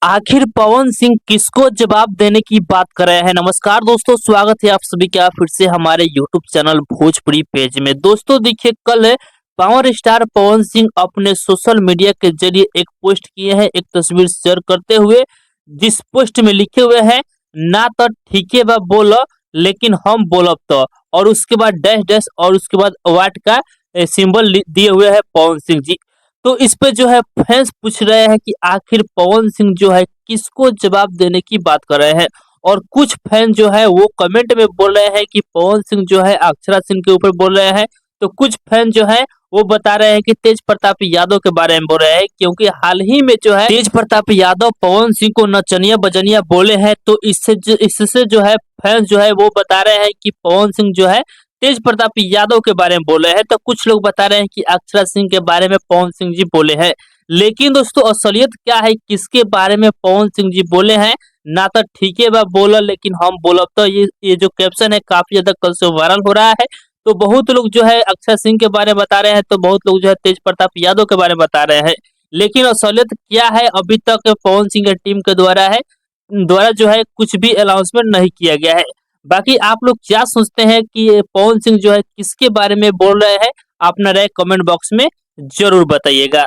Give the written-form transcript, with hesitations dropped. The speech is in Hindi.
आखिर पवन सिंह किसको जवाब देने की बात कर रहे हैं। नमस्कार दोस्तों, स्वागत है आप सभी का फिर से हमारे यूट्यूब चैनल भोजपुरी पेज में। दोस्तों देखिए, कल पावर स्टार पवन सिंह अपने सोशल मीडिया के जरिए एक पोस्ट किए हैं, एक तस्वीर शेयर करते हुए, जिस पोस्ट में लिखे हुए हैं, ना तो ठीके बा बोल लेकिन हम बोलब तो, और उसके बाद डैश डैश और उसके बाद वाट का सिंबल दिए हुए है पवन सिंह जी। तो इस पे जो है फैंस पूछ रहे हैं कि आखिर पवन सिंह जो है किसको जवाब देने की बात कर रहे हैं। और कुछ फैन जो है वो कमेंट में बोल रहे हैं कि पवन सिंह जो है अक्षरा सिंह के ऊपर बोल रहे हैं। तो कुछ फैन जो है वो बता रहे हैं कि तेज प्रताप यादव के बारे में बोल रहे हैं, क्योंकि हाल ही में जो है तेज प्रताप यादव पवन सिंह को नचनिया बजनिया बोले हैं। तो इससे जो है फैंस जो है वो बता रहे हैं कि पवन सिंह जो है तेज प्रताप यादव के बारे में बोले हैं। तो कुछ लोग बता रहे हैं कि अक्षरा सिंह के बारे में पवन सिंह जी बोले हैं। लेकिन दोस्तों असलियत क्या है, किसके बारे में पवन सिंह जी बोले हैं, ना तो ठीक है बा बोला लेकिन हम बोलब तो, ये जो कैप्शन है काफी ज्यादा कल से वायरल हो रहा है। तो बहुत लोग जो है अक्षरा सिंह के बारे में बता रहे हैं, तो बहुत लोग जो है तेज प्रताप यादव के बारे में बता रहे हैं। लेकिन असलियत क्या है, अभी तक पवन सिंह की टीम के द्वारा जो है कुछ भी अनाउंसमेंट नहीं किया गया है। बाकी आप लोग क्या सोचते हैं कि ये पवन सिंह जो है किसके बारे में बोल रहे हैं? अपना राय कमेंट बॉक्स में जरूर बताइएगा।